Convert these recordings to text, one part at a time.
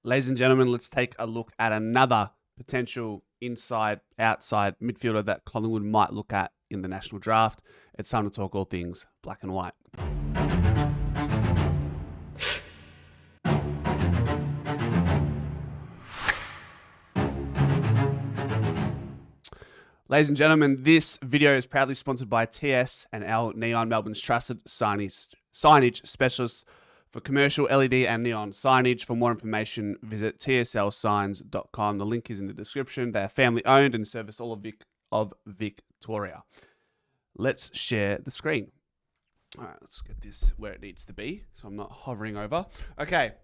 Ladies and gentlemen, let's take a look at another potential inside-outside midfielder that Collingwood might look at in the national draft. It's time to talk all things black and white. Ladies and gentlemen, this video is proudly sponsored by TS and our Neon, Melbourne's trusted signage specialists for commercial LED and neon signage. For more information, visit tslsigns.com. The link is in the description. They are family owned and service all of Victoria. Let's share the screen. All right, let's get this where it needs to be so I'm not hovering over. Okay.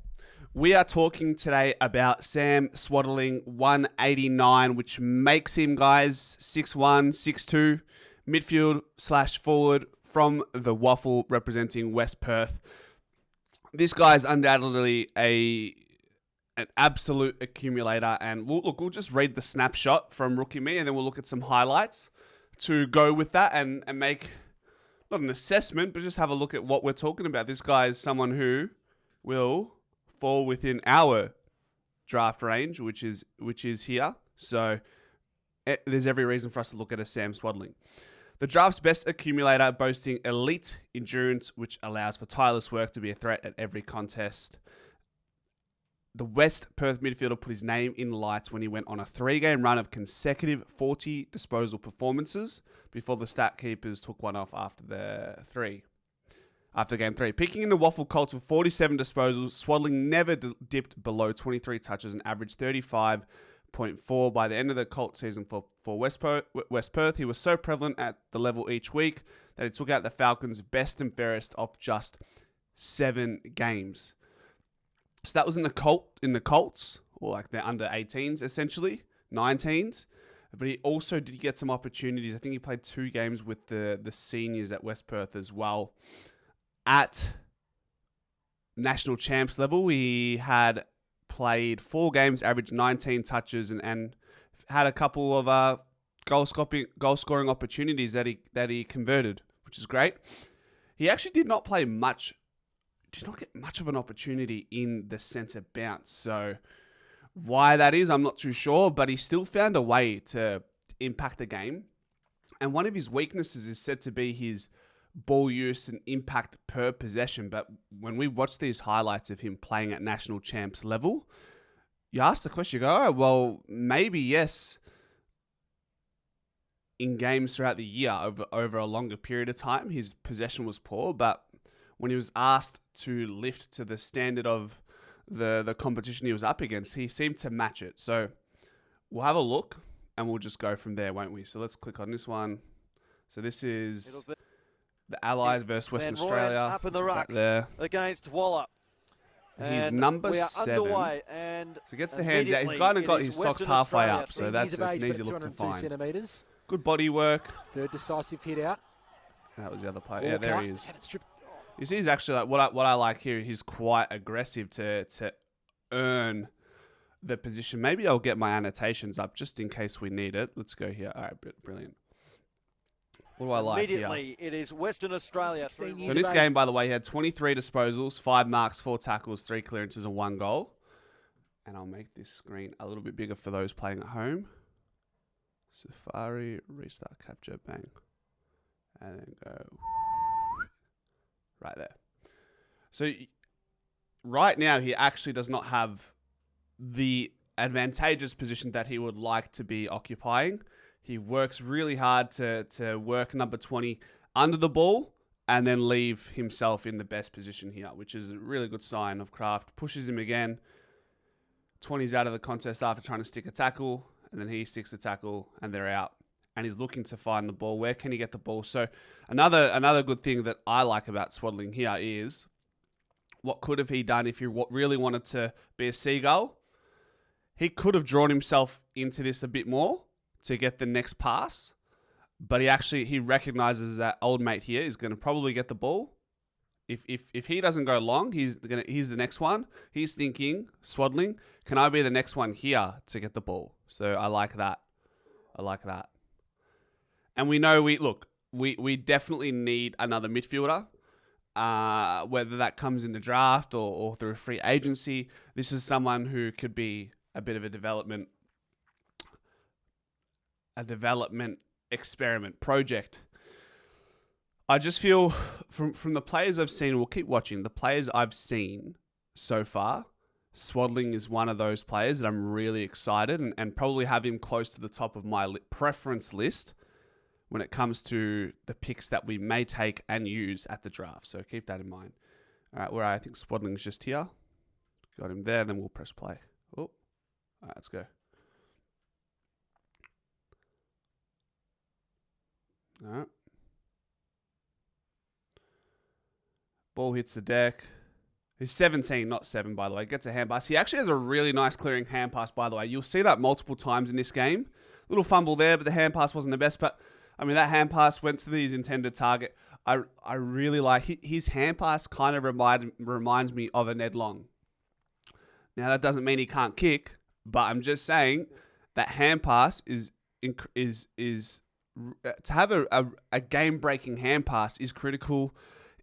We are talking today about Sam Swadling, 189, which makes him, guys, 6'1", 6'2", midfield/forward from the Waffle, representing West Perth. This guy is undoubtedly an absolute accumulator, and we'll just read the snapshot from Rookie Me, and then we'll look at some highlights to go with that and make, not an assessment, but just have a look at what we're talking about. This guy is someone who will fall within our draft range, which is here. So there's every reason for us to look at a Sam Swadling. The draft's best accumulator, boasting elite endurance, which allows for tireless work to be a threat at every contest. The West Perth midfielder put his name in lights when he went on a 3-game run of consecutive 40 disposal performances before the stat keepers took one off after game 3. Picking in the Waffle Colts with 47 disposals, Swadling never dipped below 23 touches and averaged 35.4 by the end of the Colt season for West Perth. He was so prevalent at the level each week that he took out the Falcons' best and fairest of just 7 games. So that was in the Colts, or like the under 18s essentially, 19s. But he also did get some opportunities. I think he played 2 games with the seniors at West Perth as well. At national champs level, he had played 4 games, averaged 19 touches, and had a couple of goal scoring opportunities that he converted, which is great. He actually did not get much of an opportunity in the centre bounce. So why that is, I'm not too sure, but he still found a way to impact the game. And one of his weaknesses is said to be his ball use and impact per possession. But when we watch these highlights of him playing at national champs level, you ask the question, you go, oh, well, maybe yes, in games throughout the year over a longer period of time, his possession was poor. But when he was asked to lift to the standard of the competition he was up against, he seemed to match it. So we'll have a look and we'll just go from there, won't we? So let's click on this one. So this is the Allies versus Western Australia. Up in the ruck there against Waller. He's number 7. And so he gets the hands out. He's kind of got his socks halfway up, so that's an easy look to find. Centimeters. Good body work. Third decisive hit out. That was the other player. Yeah, there he is. You see, he's actually like what I like here. He's quite aggressive to earn the position. Maybe I'll get my annotations up just in case we need it. Let's go here. All right, brilliant. What do I like Immediately, it is Western Australia. So in this game, by the way, he had 23 disposals, 5 marks, 4 tackles, 3 clearances, and 1 goal. And I'll make this screen a little bit bigger for those playing at home. Safari, restart, capture, bang. And then go right there. So right now, he actually does not have the advantageous position that he would like to be occupying. He works really hard to work number 20 under the ball and then leave himself in the best position here, which is a really good sign of craft. Pushes him again. 20's out of the contest after trying to stick a tackle, and then he sticks the tackle and they're out. And he's looking to find the ball. Where can he get the ball? So another good thing that I like about Swadling here is what could have he done if he really wanted to be a seagull? He could have drawn himself into this a bit more to get the next pass, but he recognizes that old mate here is going to probably get the ball. If he doesn't go long, he's the next one. He's thinking, Swadling, can I be the next one here to get the ball? So I like that. And we know we definitely need another midfielder. whether that comes in the draft or through free agency. This is someone who could be a bit of a development experiment project. I just feel from the players I've seen, we'll keep watching, the players I've seen so far, Swadling is one of those players that I'm really excited and probably have him close to the top of my preference list when it comes to the picks that we may take and use at the draft. So keep that in mind. All right, where I think Swadling's just here. Got him there, then we'll press play. Oh, all right, let's go. All right. Ball hits the deck. He's 17, not 7, by the way. Gets a hand pass. He actually has a really nice clearing hand pass, by the way. You'll see that multiple times in this game. Little fumble there, but the hand pass wasn't the best. But, I mean, that hand pass went to his intended target. I really like his hand pass kind of reminds me of a Ned Long. Now, that doesn't mean he can't kick, but I'm just saying that hand pass is to have a game-breaking hand pass is critical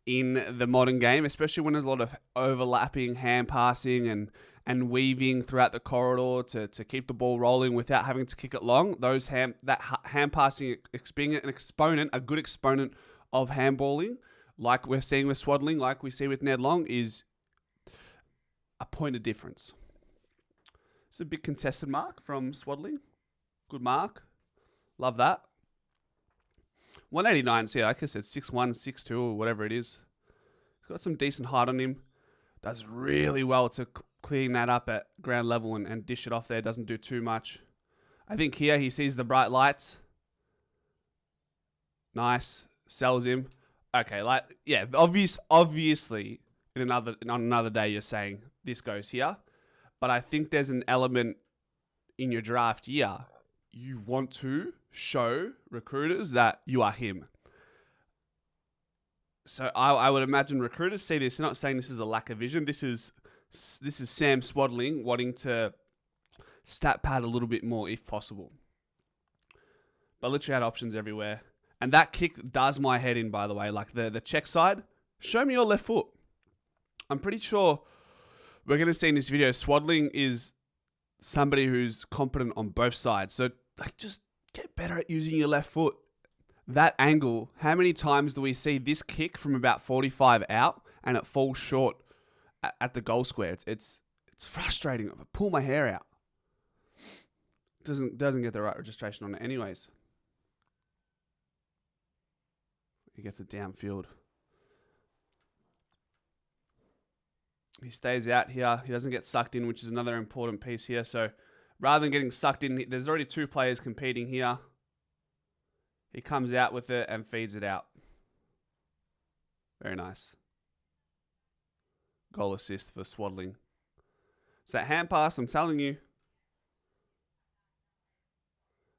in the modern game, especially when there's a lot of overlapping hand passing and weaving throughout the corridor to keep the ball rolling without having to kick it long. That hand passing being an exponent, a good exponent of handballing, like we're seeing with Swadling, like we see with Ned Long, is a point of difference. It's a big contested mark from Swadling. Good mark. Love that. 189, so yeah, like I said, 6'1", 6'2", or whatever it is. He's got some decent height on him. Does really well to clean that up at ground level and dish it off there. Doesn't do too much. I think here he sees the bright lights. Nice. Sells him. Okay, obviously, on another day you're saying this goes here. But I think there's an element in your draft year. You want to show recruiters that you are him. So I would imagine recruiters see this. They're not saying this is a lack of vision. This is Sam Swadling wanting to stat pad a little bit more if possible. But literally had options everywhere. And that kick does my head in, by the way. Like the check side, show me your left foot. I'm pretty sure we're going to see in this video, Swadling is somebody who's competent on both sides. So just get better at using your left foot. That angle, how many times do we see this kick from about 45 out and it falls short at the goal square? It's frustrating. I pull my hair out. Doesn't get the right registration on it anyways. He gets it downfield. He stays out here. He doesn't get sucked in, which is another important piece here. So rather than getting sucked in, there's already two players competing here. He comes out with it and feeds it out. Very nice. Goal assist for Swadling. So that hand pass, I'm telling you.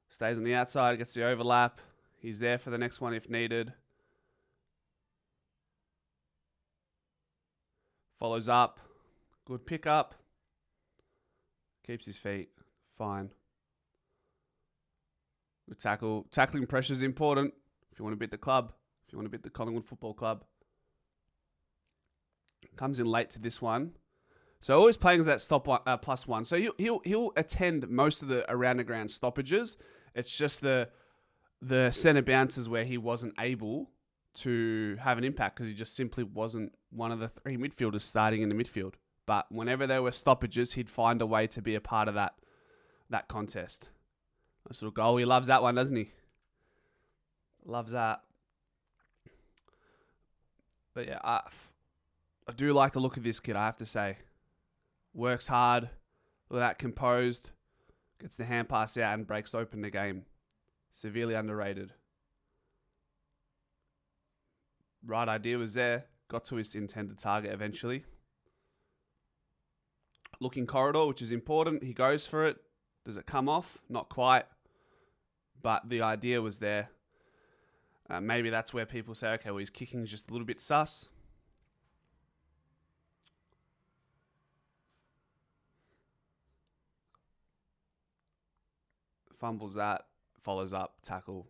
Stays on the outside, gets the overlap. He's there for the next one if needed. Follows up. Good pickup. Keeps his feet. Fine. Good tackle. Tackling pressure is important if you want to beat the club. If you want to beat the Collingwood Football Club. Comes in late to this one. So always playing as that +1. So he'll attend most of the around the ground stoppages. It's just the centre bounces where he wasn't able to have an impact because he just simply wasn't one of the three midfielders starting in the midfield. But whenever there were stoppages, he'd find a way to be a part of that contest. Nice little goal. He loves that one, doesn't he? Loves that. But yeah, I do like the look of this kid, I have to say. Works hard. Look at that, composed. Gets the hand pass out and breaks open the game. Severely underrated. Right idea was there. Got to his intended target eventually. Looking corridor, which is important. He goes for it. Does it come off? Not quite. But the idea was there. Maybe that's where people say, okay, well, his kicking is just a little bit sus. Fumbles that. Follows up. Tackle.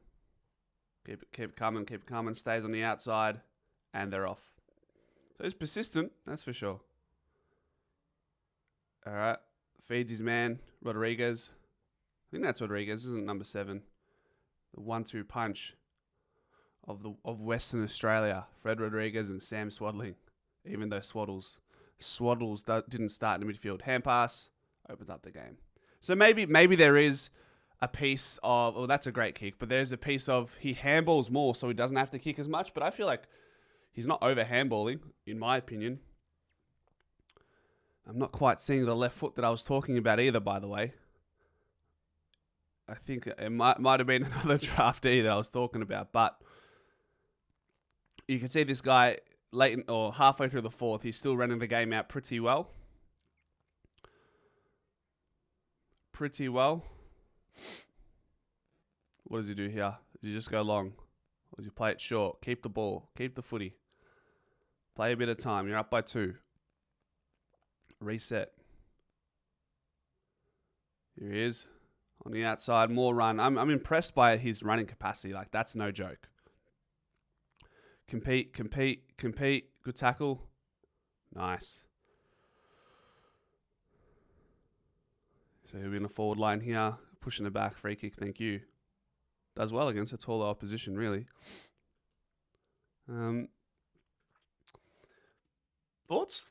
Keep it coming. Stays on the outside. And they're off. So he's persistent, that's for sure. All right. Feeds his man, Rodriguez. I think that's Rodriguez, isn't it? Number 7. The 1-2 punch of Western Australia. Fred Rodriguez and Sam Swadling. Even though Swaddles didn't start in the midfield. Hand pass opens up the game. So maybe there is a piece of, well, that's a great kick, but there's a piece of he handballs more so he doesn't have to kick as much. But I feel like he's not over handballing, in my opinion. I'm not quite seeing the left foot that I was talking about either, by the way. I think it might have been another draftee that I was talking about, but you can see this guy late or halfway through the fourth, he's still running the game out pretty well. What does he do here? Does he just go long? Or does he play it short? Keep the ball. Keep the footy. Play a bit of time. You're up by 2. Reset. Here he is. On the outside, more run. I'm impressed by his running capacity. Like, that's no joke. Compete. Good tackle. Nice. So he'll be in the forward line here. Pushing the back. Free kick. Thank you. Does well against a taller opposition, really. Thoughts?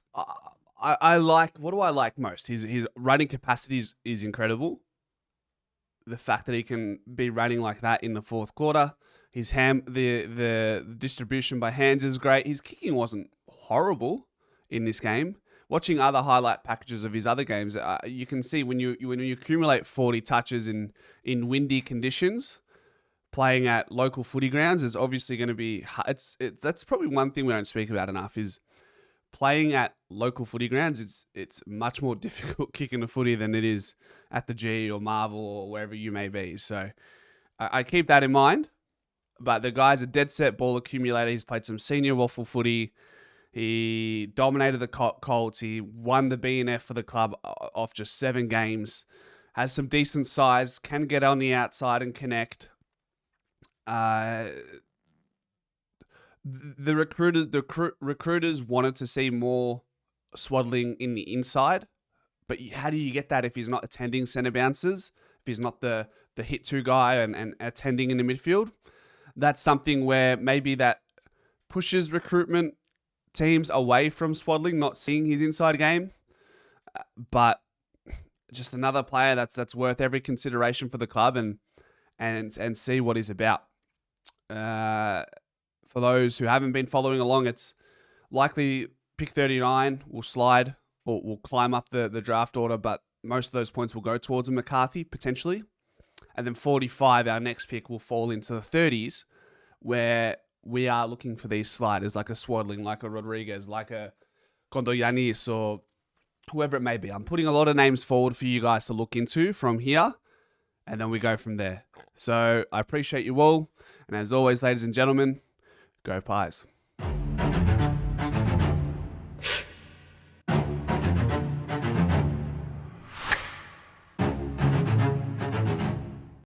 I like, what do I like most? His running capacity is incredible. The fact that he can be running like that in the fourth quarter. The distribution by hands is great. His kicking wasn't horrible in this game. Watching other highlight packages of his other games, you can see when you accumulate 40 touches in windy conditions, playing at local footy grounds is obviously going to be. That's probably one thing we don't speak about enough is playing at local footy grounds. It's much more difficult kicking the footy than it is at the G or Marvel or wherever you may be. So I keep that in mind. But the guy's a dead set ball accumulator. He's played some senior waffle footy. He dominated the Colts. He won the BNF for the club off just 7 games. Has some decent size. Can get on the outside and connect. The recruiters wanted to see more Swadling in the inside. But how do you get that if he's not attending centre bounces? If he's not the hit 2 guy and attending in the midfield? That's something where maybe that pushes recruitment teams away from Swadling, not seeing his inside game. But just another player that's worth every consideration for the club and see what he's about. For those who haven't been following along, it's likely pick 39 will slide or will climb up the draft order, but most of those points will go towards a McCarthy, potentially. And then 45, our next pick, will fall into the 30s, where we are looking for these sliders, like a Swadling, like a Rodriguez, like a Kondoyanis, or whoever it may be. I'm putting a lot of names forward for you guys to look into from here, and then we go from there. So I appreciate you all. And as always, ladies and gentlemen, go Pies.